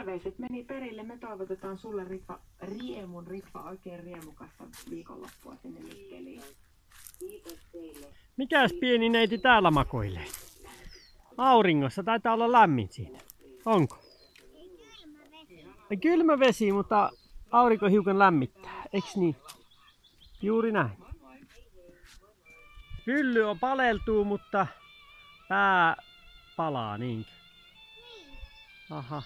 terveiset meni perille. Me toivotetaan sulle Ritva oikein riemukasta viikonloppua sinne Mikkeliin. Kiitos teille. Mikäs pieni neiti täällä makoilee? Auringossa taitaa olla lämmin siinä. Onko? Kylmä vesi, mutta aurinko hiukan lämmittää. Eiks niin? Juuri näin. Pylly on paleltuu, mutta pää palaa niinkö? Aha.